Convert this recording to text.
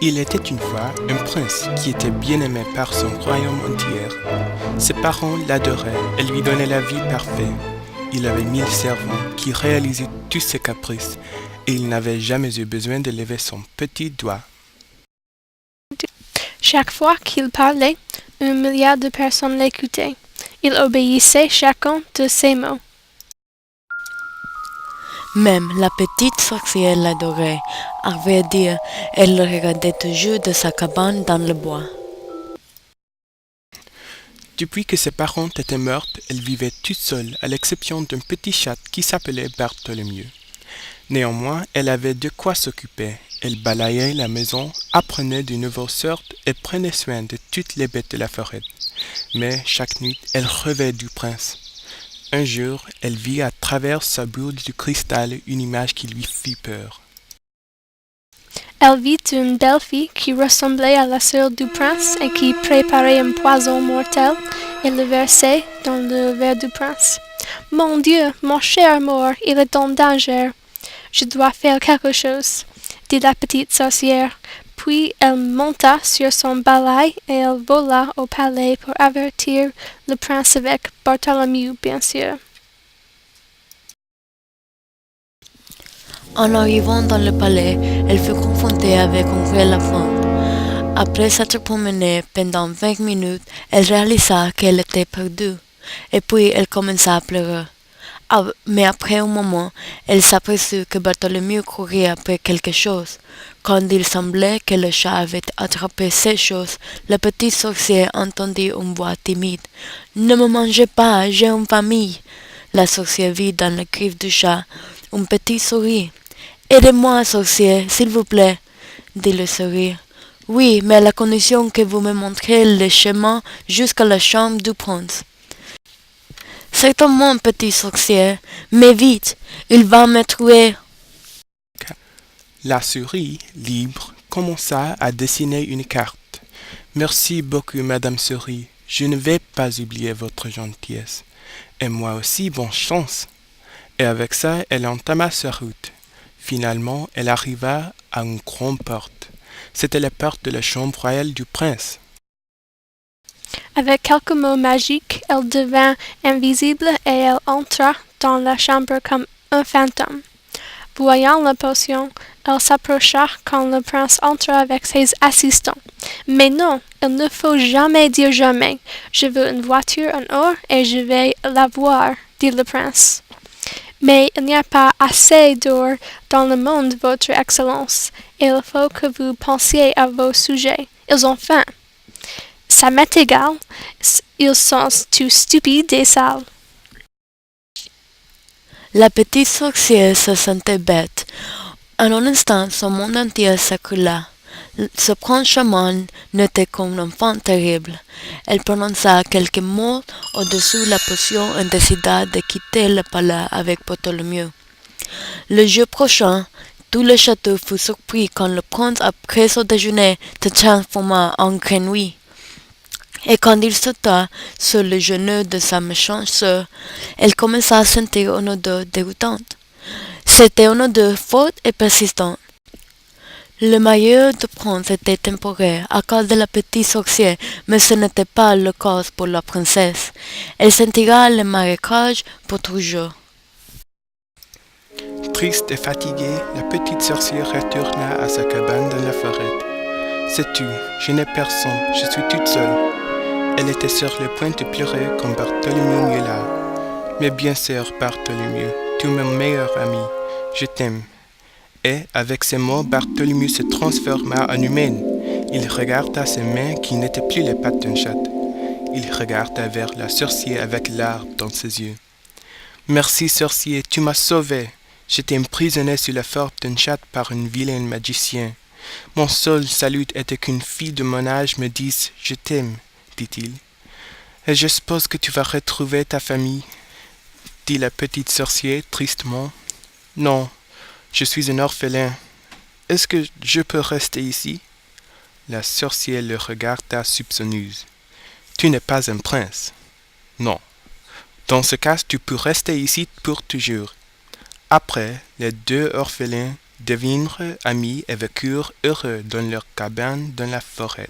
Il était une fois un prince qui était bien aimé par son royaume entier. Ses parents l'adoraient et lui donnaient la vie parfaite. Il avait 1000 servants qui réalisaient tous ses caprices et il n'avait jamais eu besoin de lever son petit doigt. Chaque fois qu'il parlait, 1 milliard de personnes l'écoutaient. Il obéissait chacun de ses mots. Même la petite sorcière l'adorait. À vrai dire, elle le regardait toujours de sa cabane dans le bois. Depuis que ses parents étaient morts, elle vivait toute seule, à l'exception d'un petit chat qui s'appelait Bartholomew. Néanmoins, elle avait de quoi s'occuper. Elle balayait la maison, apprenait de nouvelles sortes et prenait soin de toutes les bêtes de la forêt. Mais chaque nuit, elle rêvait du prince. Un jour, elle vit à travers sa boule de cristal une image qui lui fit peur. Elle vit une belle fille qui ressemblait à la sœur du prince et qui préparait un poison mortel et le versait dans le verre du prince. « Mon Dieu, mon cher mort, il est en danger. Je dois faire quelque chose, » dit la petite sorcière. Puis elle monta sur son balai et elle vola au palais pour avertir le prince avec Bartholomew, bien sûr. En arrivant dans le palais, elle fut confrontée avec un vrai affront. Après s'être promenée pendant 20 minutes, elle réalisa qu'elle était perdue, et puis elle commença à pleurer. Mais après un moment, elle s'aperçut que Bartholomew courait après quelque chose. Quand il semblait que le chat avait attrapé ces choses, le petit sorcier entendit une voix timide. « Ne me mangez pas, j'ai une famille !» La sorcière vit dans la griffe du chat un petit sourire. « Aidez-moi, sorcier, s'il vous plaît, » dit le sourire. « Oui, mais à la condition que vous me montrez le chemin jusqu'à la chambre du prince. » « Certainement, petit sorcier, mais vite, il va me tuer. » La souris, libre, commença à dessiner une carte. « Merci beaucoup, Madame Souris. Je ne vais pas oublier votre gentillesse. Et moi aussi, bonne chance. » Et avec ça, elle entama sa route. Finalement, elle arriva à une grande porte. C'était la porte de la chambre royale du prince. Avec quelques mots magiques, elle devint invisible et elle entra dans la chambre comme un fantôme. Voyant la potion, elle s'approcha quand le prince entra avec ses assistants. « Mais non, il ne faut jamais dire jamais. Je veux une voiture en or et je vais la voir, » dit le prince. « Mais il n'y a pas assez d'or dans le monde, votre Excellence, et il faut que vous pensiez à vos sujets. Ils ont faim. » « Ça m'est égal, ils sont tous stupides et sales. » La petite sorcière se sentait bête. En un instant, son monde entier s'écroula. Ce prince chaman n'était qu'un enfant terrible. Elle prononça quelques mots au-dessus de la potion et décida de quitter le palais avec Bartholomew. Le jour prochain, tout le château fut surpris quand le prince, après son déjeuner, se transforma en grenouille. Et quand il sauta sur le genou de sa méchante sœur, elle commença à sentir une odeur dégoûtante. C'était une odeur forte et persistante. Le malheur du prince était temporaire à cause de la petite sorcière, mais ce n'était pas le cas pour la princesse. Elle sentira le marécage pour toujours. Triste et fatiguée, la petite sorcière retourna à sa cabane dans la forêt. « Sais-tu, je n'ai personne, je suis toute seule. » Elle était sur le point de pleurer quand Bartholomew est là. « Mais bien sûr, Bartholomew, tu es mon meilleur ami, je t'aime. » Et, avec ces mots, Bartholomew se transforma en humain. Il regarda ses mains qui n'étaient plus les pattes d'un chat. Il regarda vers la sorcière avec larmes dans ses yeux. « Merci, sorcier, tu m'as sauvé. J'étais emprisonné sous la forme d'un chat par un vilain magicien. Mon seul salut était qu'une fille de mon âge me dise « Je t'aime », dit-il. « Et je suppose que tu vas retrouver ta famille ?» dit la petite sorcière tristement. « Non, je suis un orphelin. Est-ce que je peux rester ici ?» La sorcière le regarda soupçonneuse. « Tu n'es pas un prince. »« Non. Dans ce cas, tu peux rester ici pour toujours. » Après, les deux orphelins devinrent amis et vécurent heureux dans leur cabane dans la forêt.